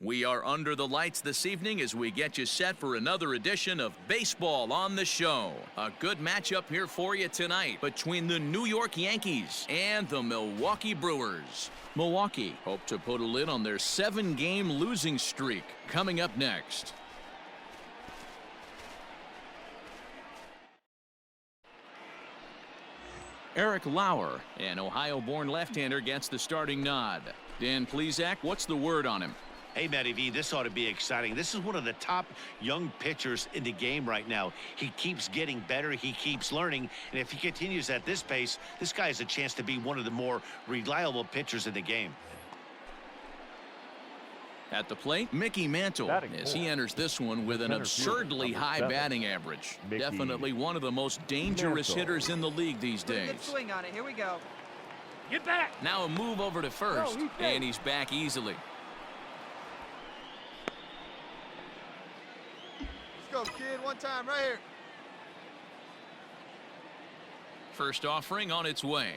We are under the lights this evening as we get you set for another edition of Baseball on the Show. A good matchup here for you tonight between the New York Yankees and the Milwaukee Brewers. Milwaukee hope to put a lid on their 7-game losing streak. Coming up next. Eric Lauer, an Ohio-born left-hander, gets the starting nod. Dan Plesac, what's the word on him? Hey, Matty V, this ought to be exciting. This is one of the top young pitchers in the game right now. He keeps getting better. He keeps learning. And if he continues at this pace, this guy has a chance to be one of the more reliable pitchers in the game. At the plate, Mickey Mantle, as he enters this one with an absurdly high batting average. Definitely one of the most dangerous hitters in the league these days. Good swing on it. Here we go. Get back. Now a move over to first, and he's back easily. Let's go, kid. One time right here. First offering on its way.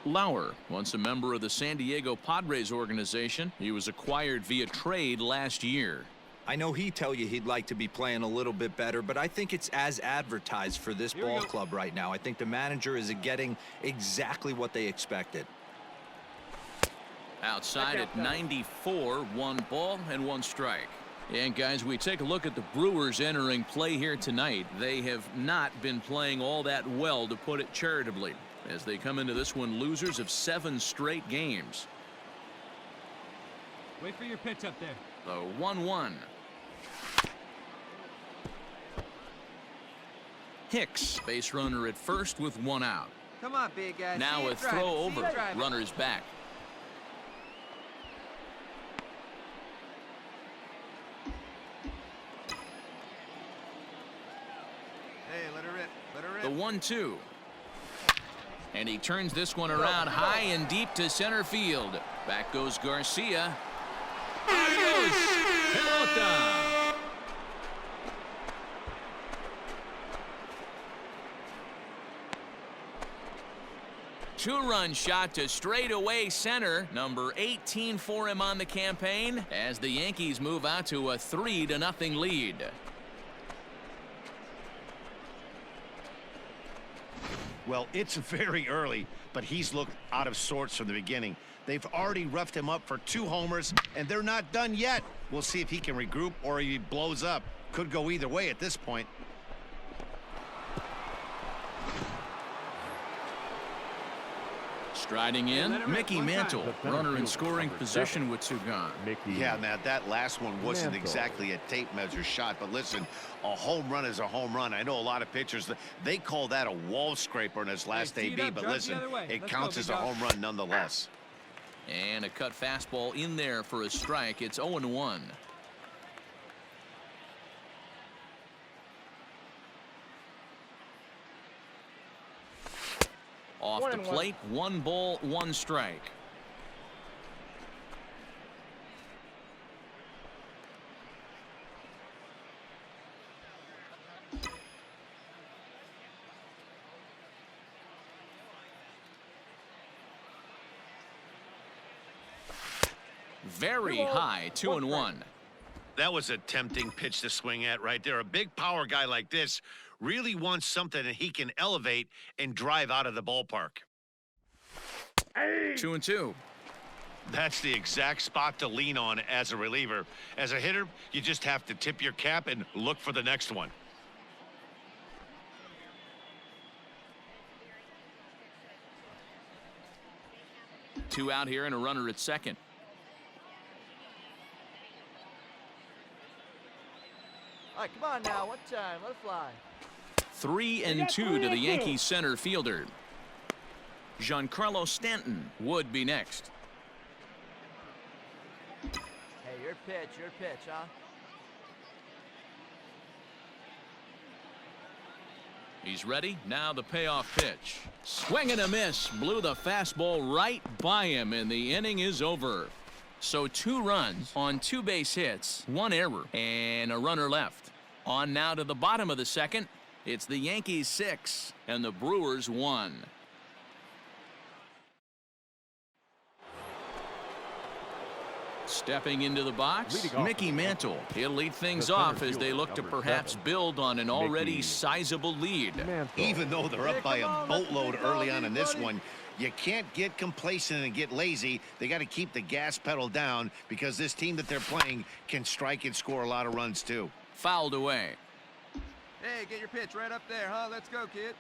Lauer, once a member of the San Diego Padres organization, he was acquired via trade last year. I know he'd tell you he'd like to be playing a little bit better, but I think it's as advertised for this ball club right now. I think the manager is getting exactly what they expected. Outside at 94, 1 ball and 1 strike. And guys, we take a look at the Brewers entering play here tonight. They have not been playing all that well, to put it charitably, as they come into this one losers of 7 straight games. Wait for your pitch up there. The 1-1. Hicks, base runner at first with 1 out. Come on, big guy. Now a throw over. Runner's back. Hey, let her rip. Let her rip. The 1-2. And he turns this one around high and deep to center field. Back goes Garcia. Adios, pelota. 2-run shot to straightaway center. Number 18 for him on the campaign as the Yankees move out to a 3-0 lead. Well, it's very early, but he's looked out of sorts from the beginning. They've already roughed him up for 2 homers, and they're not done yet. We'll see if he can regroup or he blows up. Could go either way at this point. Striding in, Mickey Mantle, runner in scoring position with 2 gone. Yeah, Matt, that last one wasn't exactly a tape measure shot, but listen, a home run is a home run. I know a lot of pitchers, they call that a wall scraper in his last AB, but listen, it counts as a home run nonetheless. And a cut fastball in there for a strike. It's 0-1. Off the plate, 1 ball, 1 strike. Very high, 2-1. That was a tempting pitch to swing at right there. A big power guy like this really wants something that he can elevate and drive out of the ballpark. 2-2. That's the exact spot to lean on as a reliever. As a hitter, you just have to tip your cap and look for the next one. Two out here and a runner at second. All right, come on now. One time. Let it fly. 3-2 to the Yankees center fielder. Giancarlo Stanton would be next. Hey, your pitch, huh? He's ready. Now the payoff pitch. Swing and a miss. Blew the fastball right by him, and the inning is over. So 2 runs on 2 base hits, 1 error, and a runner left. On now to the bottom of the second. It's the Yankees 6 and the Brewers 1. Stepping into the box, Leading off Mickey with the Mantle. He'll lead things center off as they fielder, look to number perhaps 7, build on an already Mickey sizable lead. Mantle. Even though they're up by a come on, let the boatload big early dog on eat, in this buddy. one, you can't get complacent and get lazy. They got to keep the gas pedal down because this team that they're playing can strike and score a lot of runs too. Fouled away. Hey, get your pitch right up there, huh? Let's go, kid.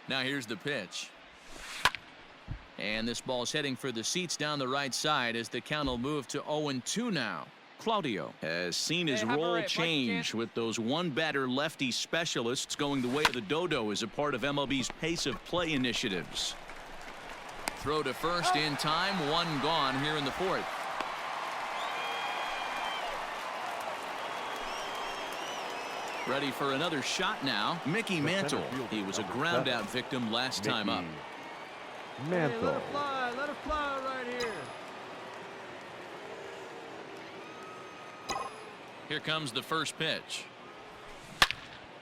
Now here's the pitch. And this ball's heading for the seats down the right side as the count will move to 0-2 now. Claudio has seen his Hey, have a role rip, like you change can. with those one-batter lefty specialists going the way of the dodo as a part of MLB's pace of play initiatives. Throw to first in time, one gone here in the fourth. Ready for another shot now. Mickey Mantle. He was a ground out victim last time up. Hey, Mantle. let it fly right here. Here comes the first pitch.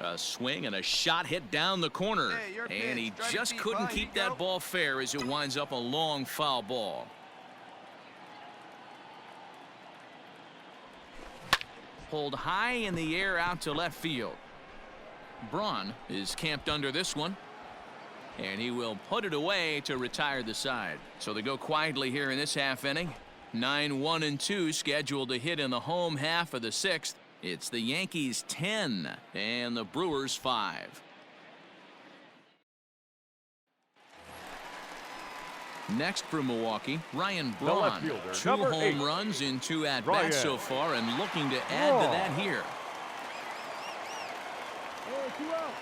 A swing and a shot hit down the corner. Hey, your And he pitch. Strike just deep, couldn't bud. keep Here you that go. ball fair as it winds up a long foul ball. Pulled high in the air out to left field. Braun is camped under this one. And he will put it away to retire the side. So they go quietly here in this half inning. 9-1-2 scheduled to hit in the home half of the sixth. It's the Yankees 10 and the Brewers 5. Next for Milwaukee, Ryan The left Braun. fielder, 2 number home 8, runs in 2 at-bats Ryan so far and looking to add to Braun. that here. Hey, 2 out.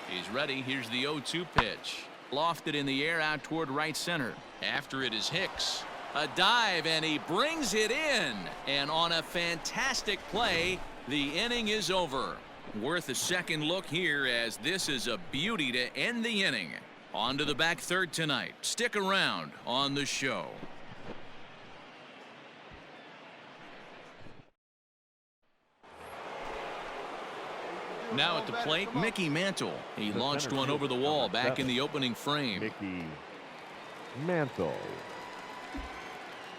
He's ready. Here's the 0-2 pitch. Lofted in the air out toward right center. After it is Hicks. A dive, and he brings it in. And on a fantastic play, the inning is over. Worth a second look here as this is a beauty to end the inning. On to the back third tonight. Stick around on the show. Now at the plate, Mickey Mantle. He The launched center one over the fielder, wall number back in 7, the opening frame. Mickey Mantle.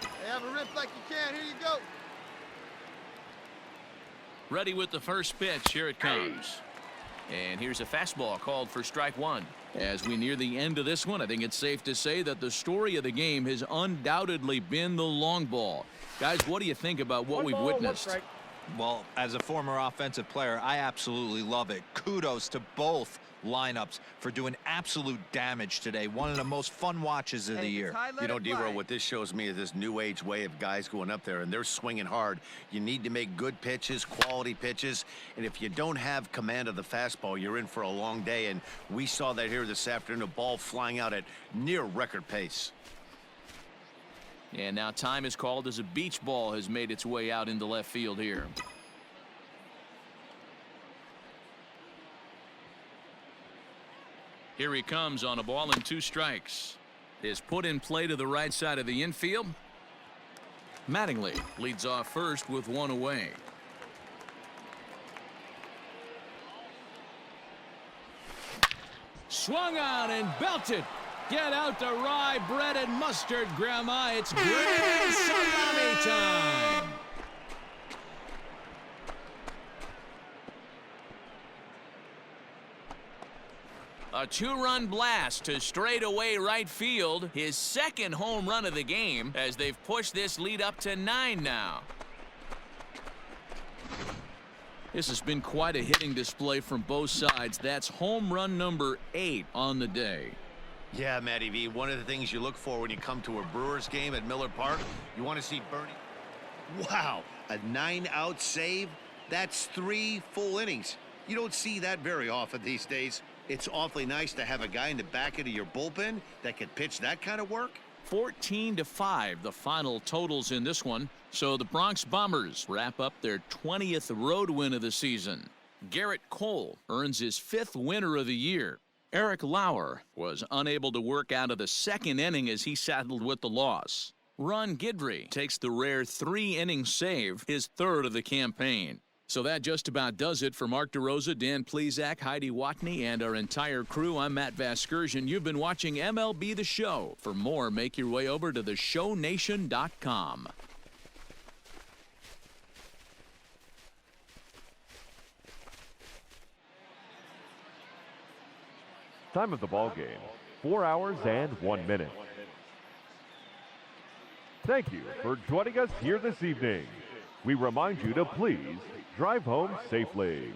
Hey, have a rip like you can. Here you go. Ready with the first pitch. Here it comes. And here's a fastball called for strike one. As we near the end of this one, I think it's safe to say that the story of the game has undoubtedly been the long ball. Guys, what do you think about what we've witnessed? Well, as a former offensive player, I absolutely love it. Kudos to both lineups for doing absolute damage today. One of the most fun watches of the year. You know, D-Row, what this shows me is this new age way of guys going up there, and they're swinging hard. You need to make good pitches, quality pitches, and if you don't have command of the fastball, you're in for a long day, and we saw that here this afternoon, a ball flying out at near record pace. And now time is called as a beach ball has made its way out into left field here. Here he comes on a ball and 2 strikes. Is put in play to the right side of the infield. Mattingly leads off first with 1 away. Swung on and belted. Get out the rye bread and mustard, Grandma. It's grand salami time. A 2-run blast to straightaway right field. His second home run of the game as they've pushed this lead up to 9 now. This has been quite a hitting display from both sides. That's home run number 8 on the day. Yeah, Matty V, one of the things you look for when you come to a Brewers game at Miller Park, you want to see Bernie. Wow, a 9-out save? That's 3 full innings. You don't see that very often these days. It's awfully nice to have a guy in the back end of your bullpen that can pitch that kind of work. 14-5 the final totals in this one. So the Bronx Bombers wrap up their 20th road win of the season. Garrett Cole earns his 5th winner of the year. Eric Lauer was unable to work out of the 2nd inning as he saddled with the loss. Ron Guidry takes the rare 3-inning save, his 3rd of the campaign. So that just about does it for Mark DeRosa, Dan Plesac, Heidi Watney, and our entire crew. I'm Matt Vasgersian. You've been watching MLB The Show. For more, make your way over to theshownation.com. Time of the ball game, 4 hours and 1 minute. Thank you for joining us here this evening. We remind you to please drive home safely.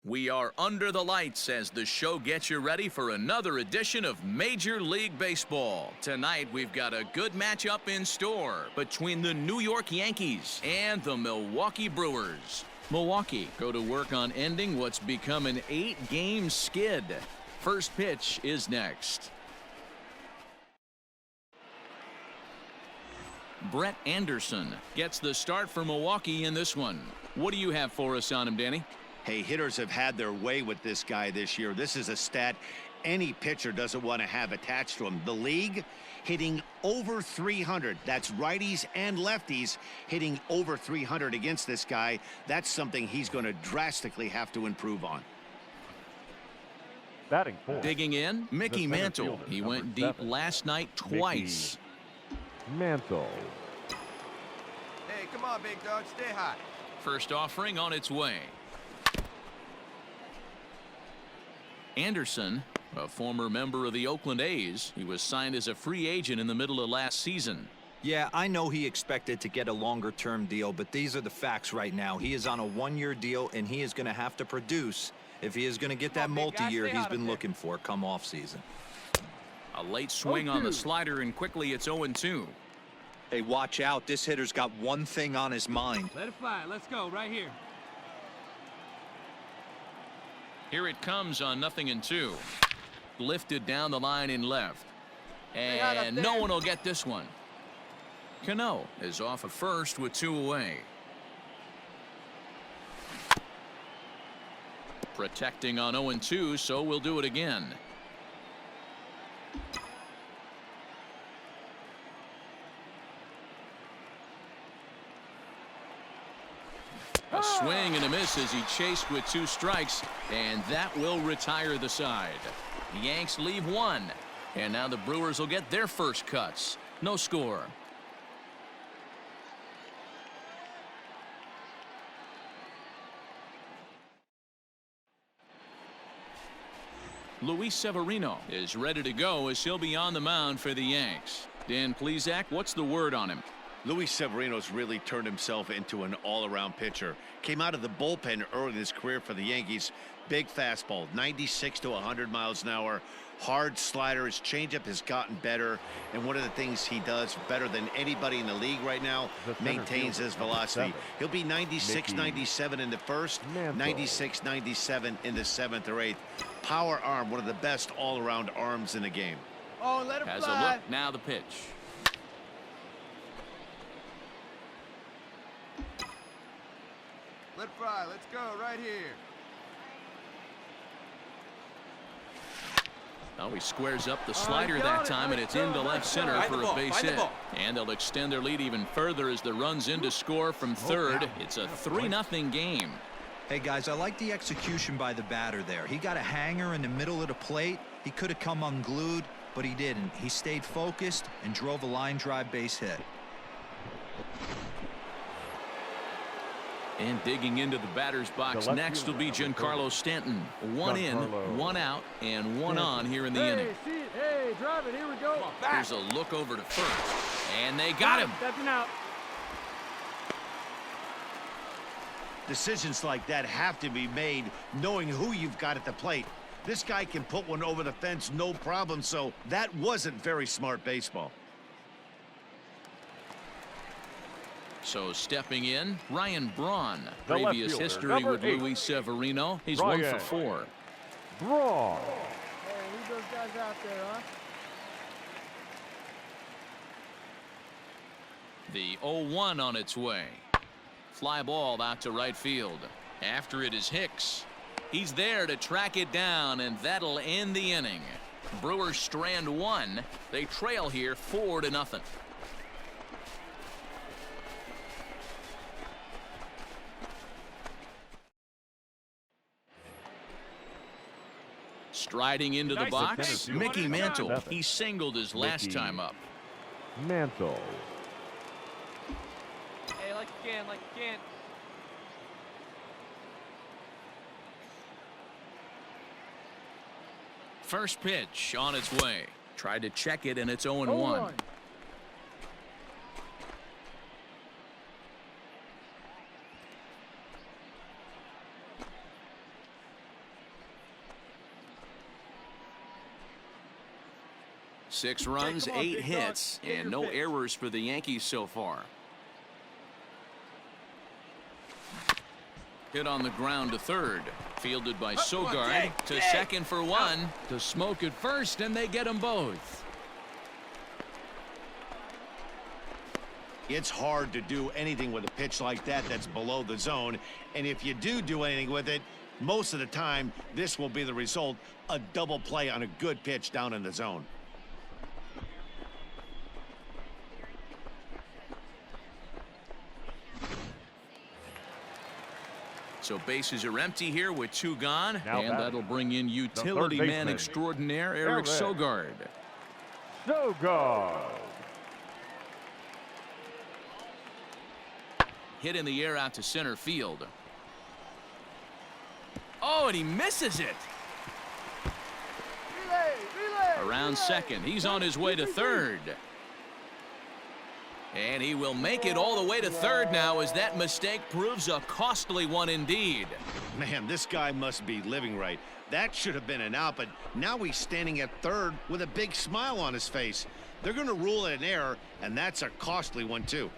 We are under the lights as the show gets you ready for another edition of Major League Baseball. Tonight, we've got a good matchup in store between the New York Yankees and the Milwaukee Brewers. Milwaukee go to work on ending what's become an 8-game skid. First pitch is next. Brett Anderson gets the start for Milwaukee in this one. What do you have for us on him, Danny? Hey, hitters have had their way with this guy this year. This is a stat any pitcher doesn't want to have attached to him. The league hitting over 300. That's righties and lefties hitting over 300 against this guy. That's something he's going to drastically have to improve on. Batting fourth. Digging in, Mickey center Mantle. fielder, He number went deep 7. last night twice. Mantle. Hey, come on, big dog. Stay hot. First offering on its way. Anderson, a former member of the Oakland A's. He was signed as a free agent in the middle of last season. Yeah, I know he expected to get a longer-term deal, but these are the facts right now. He is on a 1-year deal, and he is going to have to produce if he is going to get that multi-year he's been looking for come off season. A late swing on the slider, and quickly it's 0-2. Hey, watch out. This hitter's got one thing on his mind. Let it fly. Let's go right here. Here it comes on 0-2. Lifted down the line in left. And no one will get this one. Cano is off at first with 2 away. Protecting on 0-2, so we'll do it again. A swing and a miss as he chased with 2 strikes, and that will retire the side. The Yanks leave 1, and now the Brewers will get their first cuts. No score. Luis Severino is ready to go as he'll be on the mound for the Yanks. Dan Plesac, what's the word on him? Luis Severino's really turned himself into an all-around pitcher. Came out of the bullpen early in his career for the Yankees. Big fastball, 96 to 100 miles an hour. Hard slider. His changeup has gotten better. And one of the things he does better than anybody in the league right now, maintains his velocity. He'll be 96, 97 in the first, 96, 97 in the 7th or 8th. Power arm, one of the best all-around arms in the game. Oh, let it Has fly. a look. Now the pitch. Let it fly. Let's go right here. Oh, he squares up the slider that time, and it's into left center for a base hit. And they'll extend their lead even further as the run's in to score from third. It's a 3-0 game. Hey, guys, I like the execution by the batter there. He got a hanger in the middle of the plate. He could have come unglued, but he didn't. He stayed focused and drove a line drive base hit. And digging into the batter's box next will be Giancarlo Stanton. One in, one out, and one on here in the inning. Hey, drive it. Here we go. Here's a look over to first. And they got him. Stepping out. Decisions like that have to be made knowing who you've got at the plate. This guy can put one over the fence no problem, so that wasn't very smart baseball. So stepping in, Ryan Braun. The left Previous fielder, history number with 8. Luis Severino. He's Ryan 1 for 4. Braun. Hey, leave those guys out there, huh? The 0-1 on its way. Fly ball out to right field. After it is Hicks. He's there to track it down, and that'll end the inning. Brewers strand 1. They trail here 4-0. Striding into the Nice box, attempt. Mickey Mantle. Nothing. He singled his last Mickey. time up. Mantle. Hey, like you can, like you can. First pitch on its way. Tried to check it, and it's 0-1. 6 runs, 8 hits, and no errors for the Yankees so far. Hit on the ground to third. Fielded by Sogard to second for 1. To Smoke at first, and they get them both. It's hard to do anything with a pitch like that that's below the zone. And if you do anything with it, most of the time, this will be the result. A double play on a good pitch down in the zone. So bases are empty here with 2 gone. Now And batting. that'll bring in utility third man baseman. extraordinaire Eric Eric. Sogard. Sogard. Hit in the air out to center field. Oh, and he misses it. Relay. Around second. He's on his way to third. And he will make it all the way to third now, as that mistake proves a costly one indeed. Man, this guy must be living right. That should have been an out, but now he's standing at third with a big smile on his face. They're going to rule it an error, and that's a costly one, too.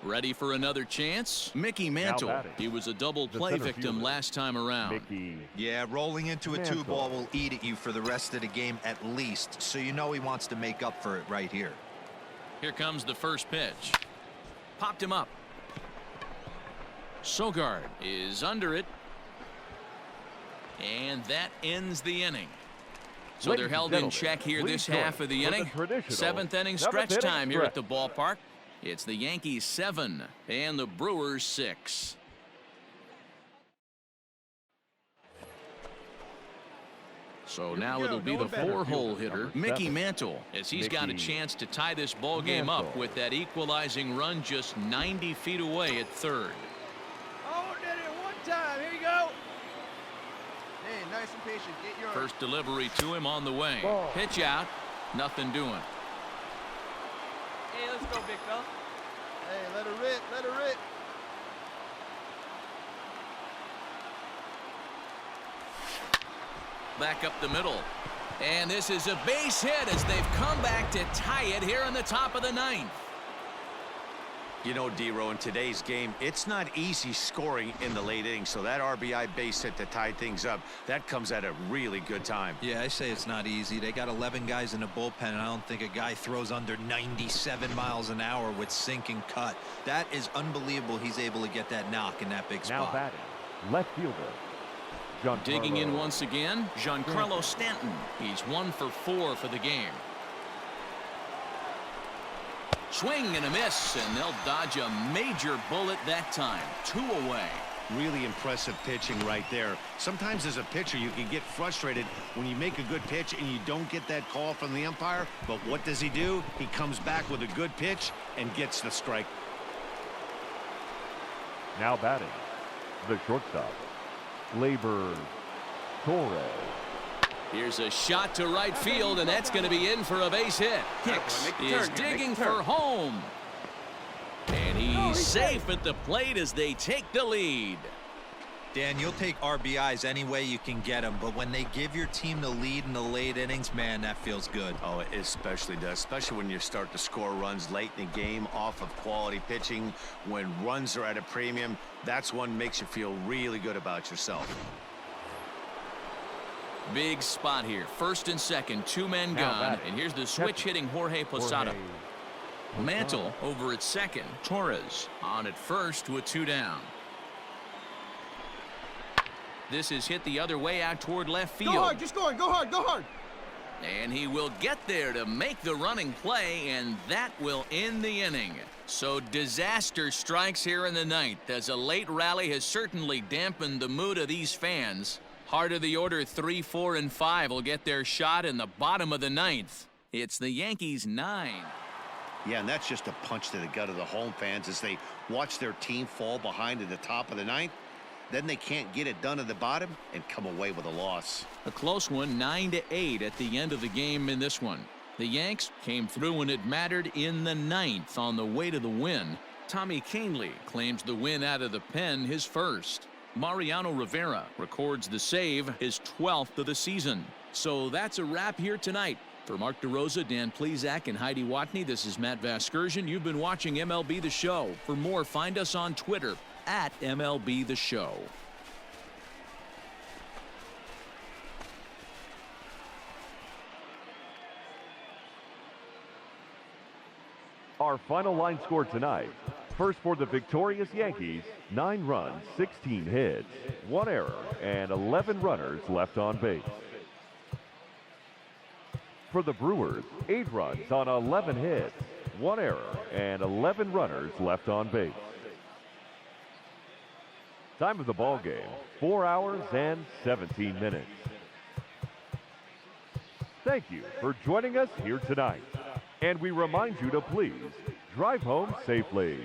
Ready for another chance? Mickey Mantle. batting. He was a double The play center victim fielder, last time around. Mickey. Yeah, rolling into a Mantle. 2-ball will eat at you for the rest of the game at least, so you know he wants to make up for it right here. Here comes the first pitch. Popped him up. Sogard is under it. And that ends the inning. So Ladies they're and held in gentlemen, check here please this join half of the for the inning. traditional 7th inning seventh stretch inning time here at stretch. the ballpark. It's the Yankees 7 and the Brewers 6. So now it'll be the 4-hole hitter, Mickey Mantle, as he's got a Mickey chance to tie this ball game up Mantle. with that equalizing run just 90 feet away at third. Oh, did it one time. Here you go. Hey, nice and patient. Get yours. First delivery to him on the way. Pitch out. Nothing doing. Hey, let's go, big fella. Hey, let her rip. Let her rip. Back up the middle. And this is a base hit as they've come back to tie it here in the top of the ninth. You know, D-Row, in today's game, it's not easy scoring in the late innings, so that RBI base hit to tie things up, that comes at a really good time. Yeah, I say it's not easy. They got 11 guys in the bullpen, and I don't think a guy throws under 97 miles an hour with sink and cut. That is unbelievable. He's able to get that knock in that big Now spot. batting, left fielder, Giancarlo. Digging in once again, Giancarlo Stanton. He's 1 for 4 for the game. Swing and a miss, and they'll dodge a major bullet that time. 2 away. Really impressive pitching right there. Sometimes as a pitcher, you can get frustrated when you make a good pitch and you don't get that call from the umpire. But what does he do? He comes back with a good pitch and gets the strike. Now batting, the shortstop, Labor Torres. Here's a shot to right field, and that's going to be in for a base hit. Hicks is digging for home. And he's safe at the plate as they take the lead. Dan, you'll take RBIs any way you can get them, but when they give your team the lead in the late innings, man, that feels good. Oh, it especially does, especially when you start to score runs late in the game off of quality pitching. When runs are at a premium, that's one makes you feel really good about yourself. Big spot here. First and second, 2 men Now gone. batting. And here's the switch hitting Jorge Posada. Mantle over at second. Torres on at first with 2 down. This is hit the other way out toward left field. Go hard. Just go hard. Go hard. Go hard. And he will get there to make the running play, and that will end the inning. So disaster strikes here in the ninth, as a late rally has certainly dampened the mood of these fans. Heart of the order 3, 4, and 5 will get their shot in the bottom of the ninth. It's the Yankees 9. Yeah, and that's just a punch to the gut of the home fans as they watch their team fall behind at the top of the ninth. Then they can't get it done at the bottom and come away with a loss. A close one, 9-8 at the end of the game in this one. The Yanks came through when it mattered in the ninth on the way to the win. Tommy Kahnle claims the win out of the pen, his first. Mariano Rivera records the save, his 12th of the season. So that's a wrap here tonight. For Mark DeRosa, Dan Plesac, and Heidi Watney, this is Matt Vasgersian. You've been watching MLB The Show. For more, find us on Twitter at MLB The Show. Our final line score tonight. First for the victorious Yankees, 9 runs, 16 hits, 1 error, and 11 runners left on base. For the Brewers, 8 runs on 11 hits, 1 error, and 11 runners left on base. Time of the ball game, 4 hours and 17 minutes. Thank you for joining us here tonight. And we remind you to please drive home safely.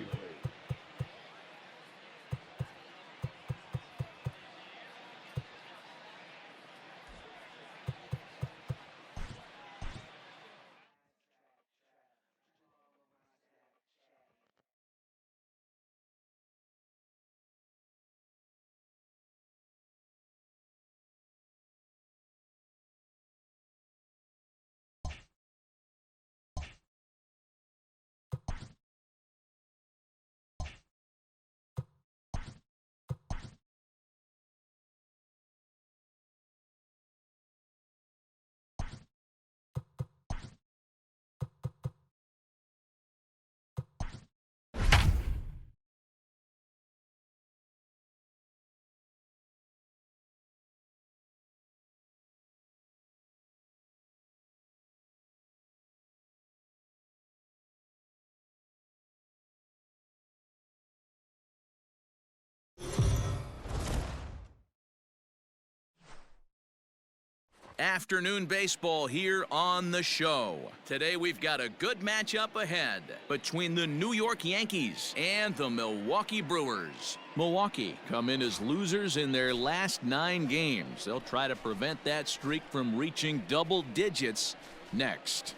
Afternoon baseball here on the show. Today we've got a good matchup ahead between the New York Yankees and the Milwaukee Brewers. Milwaukee come in as losers in their last 9 games. They'll try to prevent that streak from reaching double digits next.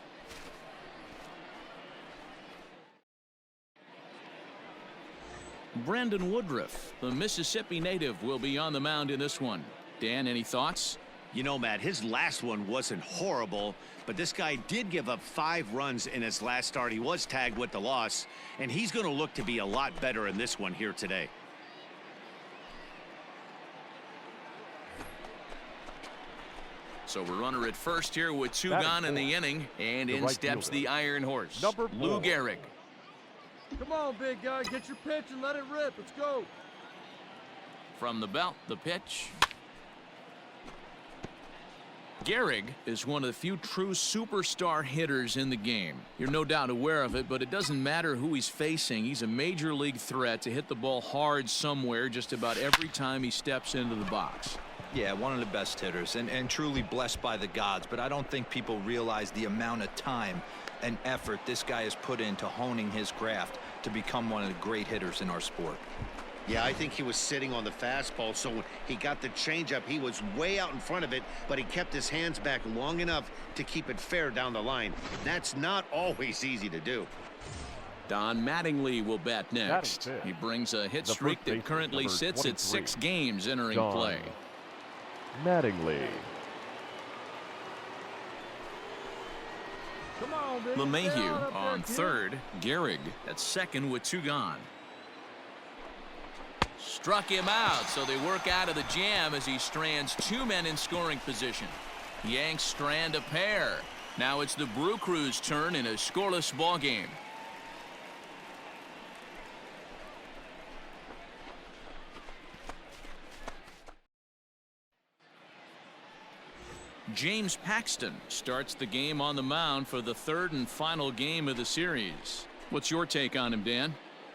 Brandon Woodruff, the Mississippi native, will be on the mound in this one. Dan, any thoughts? You know, Matt, his last one wasn't horrible, but this guy did give up 5 runs in his last start. He was tagged with the loss, and he's going to look to be a lot better in this one here today. So we're runner at first here with 2 gone in the inning, and in steps the Iron Horse, Lou Gehrig. Come on, big guy. Get your pitch and let it rip. Let's go. From the belt, the pitch. Gehrig is one of the few true superstar hitters in the game. You're no doubt aware of it, but it doesn't matter who he's facing. He's a major league threat to hit the ball hard somewhere just about every time he steps into the box. Yeah, one of the best hitters and truly blessed by the gods, but I don't think people realize the amount of time and effort this guy has put into honing his craft to become one of the great hitters in our sport. Yeah, I think he was sitting on the fastball, so when he got the changeup, he was way out in front of it, but he kept his hands back long enough to keep it fair down the line. That's not always easy to do. Don Mattingly will bat next. He brings a hit streak that currently sits at 6 games entering play. Mattingly. Come on, baby. LeMahieu on third. Gehrig at second with 2 gone. Struck him out, so they work out of the jam as he strands 2 men in scoring position. Yanks strand a pair. Now it's the Brew Crew's turn in a scoreless ball game. James Paxton starts the game on the mound for the 3rd and final game of the series. What's your take on him, Dan?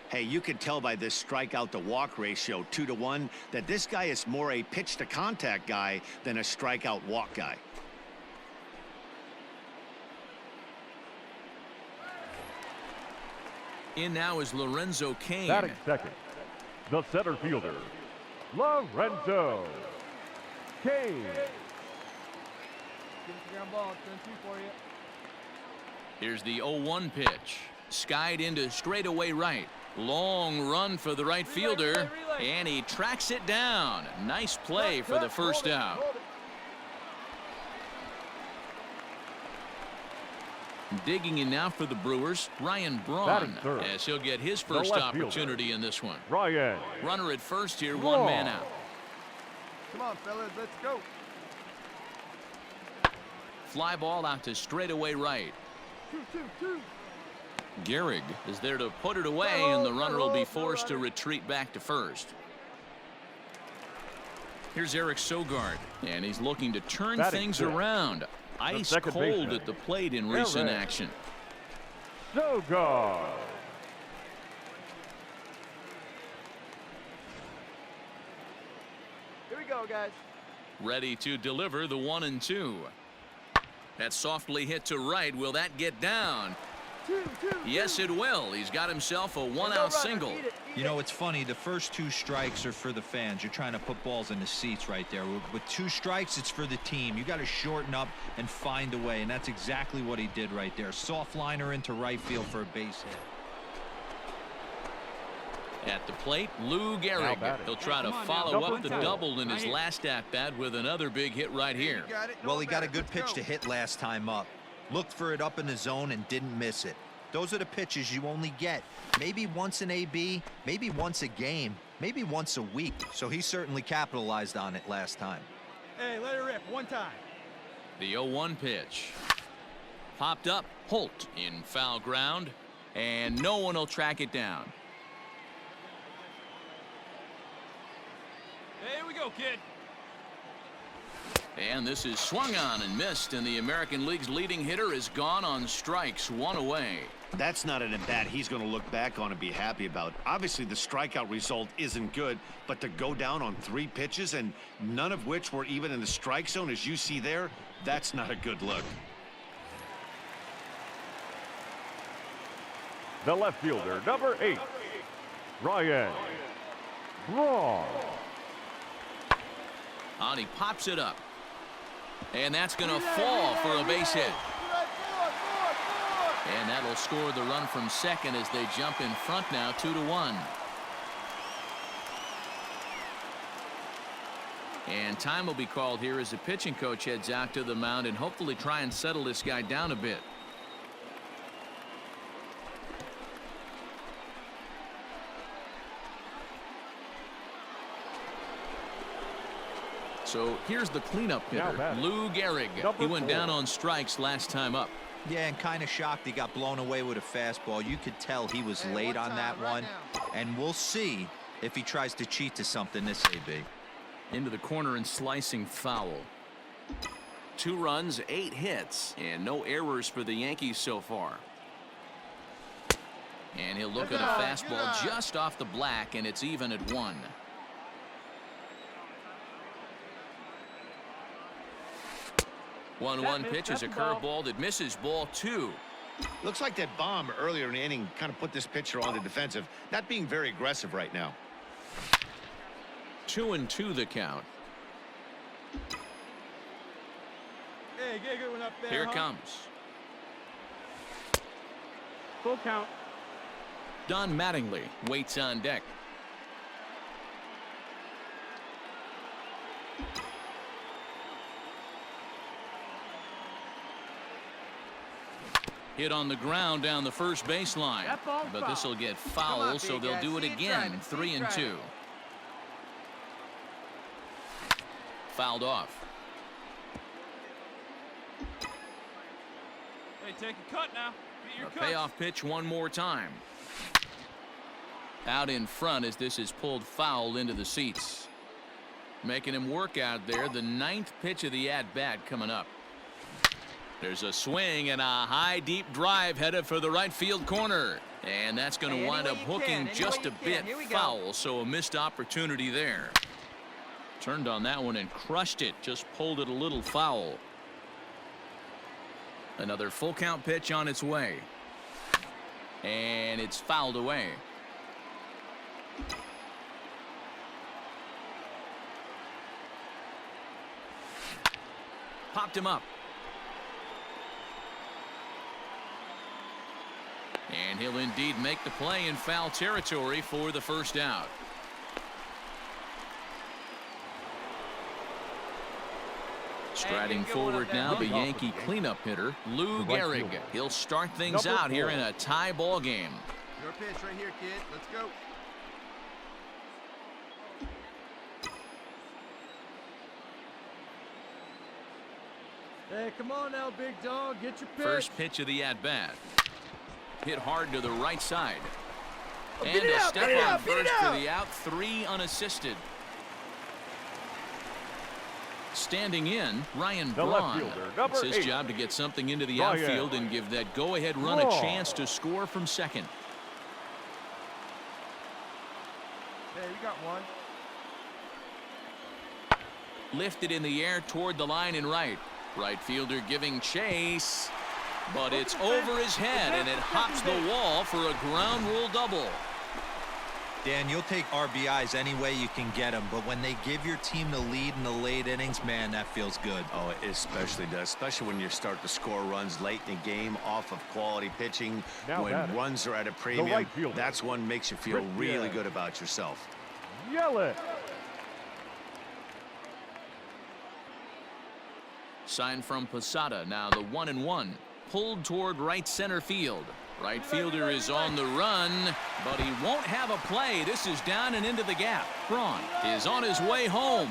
Hey, you can tell by this strikeout to walk ratio 2-to-1 that this guy is more a pitch to contact guy than a strikeout walk guy. In now is Lorenzo Cain. Batting second, the center fielder, Lorenzo Cain. Here's the 0-1 pitch. Skied into straightaway right. Long run for the right fielder, and he tracks it down. Nice play for the first out. Digging in now for the Brewers, Ryan Braun, as he'll get his first opportunity in this one. Ryan. Runner at first here, 1 man out. Come on, fellas, let's go. Fly ball out to straightaway right. 2-2-2. Gehrig is there to put it away, and the runner will be forced to retreat back to first. Here's Eric Sogard, and he's looking to turn things around. Ice cold at the plate in recent action. Sogard. Here we go, guys. Ready to deliver the 1-2. That softly hit to right. Will that get down? Yes, it will. He's got himself a 1-out single. You know, it's funny. The first 2 strikes are for the fans. You're trying to put balls in the seats right there. With 2 strikes, it's for the team. You got to shorten up and find a way, and that's exactly what he did right there. Soft liner into right field for a base hit. At the plate, Lou Gehrig. He'll try to follow up the double in his last at-bat with another big hit right here. Well, he got a good pitch to hit last time up. Looked for it up in the zone and didn't miss it. Those are the pitches you only get maybe once in AB, maybe once a game, maybe once a week. So he certainly capitalized on it last time. Hey, let it rip 1 time. The 0-1 pitch. Popped up. Holt in foul ground, and no one will track it down. Here we go, kid. And this is swung on and missed, and the American League's leading hitter is gone on strikes, 1 away. That's not an at-bat he's going to look back on and be happy about. Obviously, the strikeout result isn't good, but to go down on 3 pitches and none of which were even in the strike zone, as you see there, that's not a good look. The left fielder, number 8, Ryan Braun. And he pops it up. And that's going to fall for a base hit. And that'll score the run from second as they jump in front now 2-1. And time will be called here as the pitching coach heads out to the mound and hopefully try and settle this guy down a bit. So here's the cleanup hitter, Lou Gehrig. He went down on strikes last time up. Yeah, and kind of shocked he got blown away with a fastball. You could tell he was late on that one. And we'll see if he tries to cheat to something this AB. Into the corner and slicing foul. 2 runs, 8 hits, and no errors for the Yankees so far. And he'll look at a fastball just off the black, and it's even at 1. One pitch is a curveball that misses, ball 2. Looks like that bomb earlier in the inning kind of put this pitcher on the defensive, not being very aggressive right now. 2-2 the count. Hey, get a good one up there. Here it comes. Full count. Don Mattingly waits on deck. Hit on the ground down the first baseline. But this will get foul, so they'll do it again. 3-2. Fouled off. Hey, take a cut now. Get your A payoff pitch one more time. Out in front as this is pulled foul into the seats. Making him work out there. The 9th pitch of the at-bat coming up. There's a swing and a high deep drive headed for the right field corner. And that's going to wind up hooking just a bit foul, so a missed opportunity there. Turned on that one and crushed it, just pulled it a little foul. Another full count pitch on its way. And it's fouled away. Popped him up. And he'll indeed make the play in foul territory for the first out. Striding forward now, the Yankee cleanup hitter, Lou Gehrig. He'll start things out here in a tie ball game. Your pitch right here, kid. Let's go. Hey, come on now, big dog. Get your pitch. First pitch of the at-bat. Hit hard to the right side. And a step on first for the out. 3 unassisted. Standing in, Ryan Braun. It's his job to get something into the outfield and give that go-ahead run a chance to score from second. Hey, you got one. Lifted in the air toward the line and right. Right fielder giving chase. But it's over his head, and it hops the wall for a ground rule double. Dan, you'll take RBIs any way you can get them, but when they give your team the lead in the late innings, man, that feels good. Oh, it especially does, especially when you start to score runs late in the game off of quality pitching. When runs are at a premium, that's one makes you feel really good about yourself. Yell it. Sign from Posada, now the 1-1. Pulled toward right center field. Right fielder is on the run, but he won't have a play. This is down and into the gap. Braun is on his way home.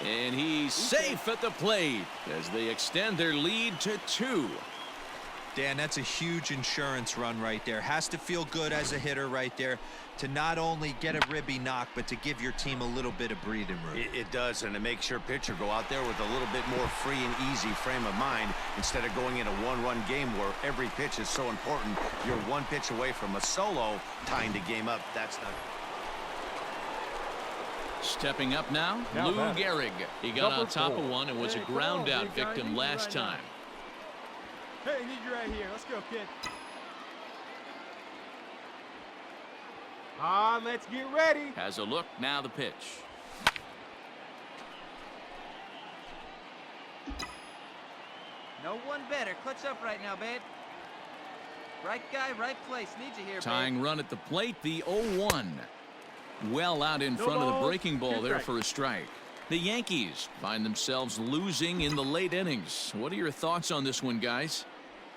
And he's safe at the plate as they extend their lead to 2. Dan, that's a huge insurance run right there. Has to feel good as a hitter right there to not only get a ribby knock, but to give your team a little bit of breathing room. It does, and it makes your pitcher go out there with a little bit more free and easy frame of mind instead of going in a one-run game where every pitch is so important. You're one pitch away from a solo tying the game up. That's not... Stepping up now, Now Lou batting. Gehrig. He got Number on top 4. of one and was a Hey, come ground on, out big guy. victim Need you last right now. time. Hey, need you right here. Let's go, kid. Let's get ready. Has a look, now the pitch. No one better. Clutch up right now, babe. Right guy, right place. Need you here, Tying run at the plate, the 0-1. Well out in No front of the balls, breaking ball two there strikes. for a strike. The Yankees find themselves losing in the late innings. What are your thoughts on this one, guys?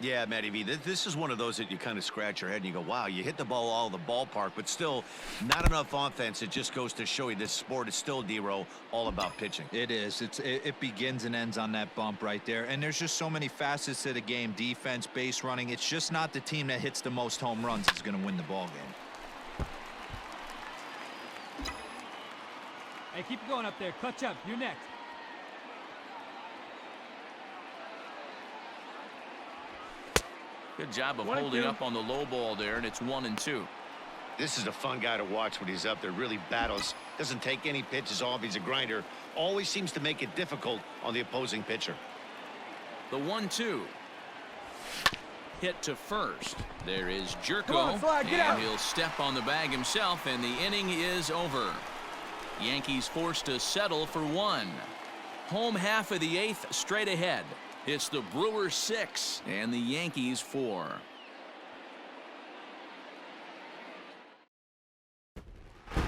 Yeah, Matty V, this is one of those that you kind of scratch your head and you go, wow, you hit the ball all the ballpark, but still not enough offense. It just goes to show you this sport is still, D-Row, all about pitching. It is. It begins and ends on that bump right there. And there's just so many facets to the game. Defense, base running. It's just not the team that hits the most home runs is going to win the ball game. Hey, keep going up there. Clutch up. You're next. Good job of 1-2. holding up on the low ball there, and it's 1-2. This is a fun guy to watch when he's up there. Really battles. Doesn't take any pitches off. He's a grinder. Always seems to make it difficult on the opposing pitcher. The 1-2. Hit to first. There is Come on, Jerko, Fly, get and out. he'll step on the bag himself, and the inning is over. Yankees forced to settle for one. Home half of the 8th straight ahead. It's the Brewers 6 and the Yankees 4. Yeah,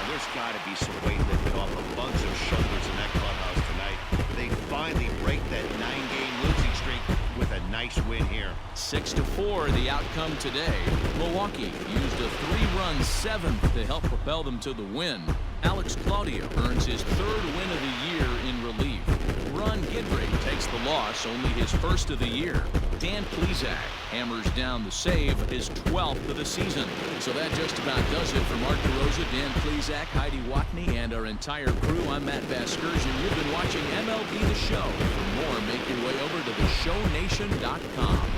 there's got to be some weight lifted off a bunch of shoulders in that clubhouse tonight. They finally break that 9-game losing streak with a nice win here. 6-4 the outcome today. Milwaukee used a 3-run 7th to help propel them to the win. Alex Claudio earns his 3rd win of the year in relief. Ron Guidry takes the loss, only his 1st of the year. Dan Plesac hammers down the save, his 12th of the season. So that just about does it for Mark DeRosa, Dan Plesac, Heidi Watney, and our entire crew. I'm Matt Vasgersian. You've been watching MLB The Show. For more, make your way over to theshownation.com.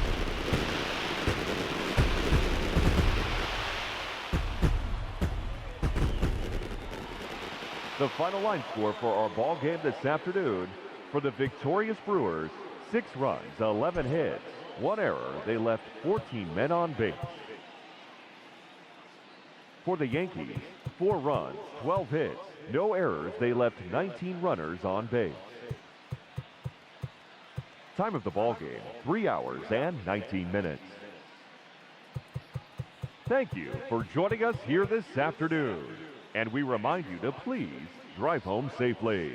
The final line score for our ball game this afternoon: for the victorious Brewers, 6 runs, 11 hits, 1 error. They left 14 men on base. For the Yankees, 4 runs, 12 hits, no errors. They left 19 runners on base. Time of the ball game, 3 hours and 19 minutes. Thank you for joining us here this afternoon. And we remind you to please drive home safely.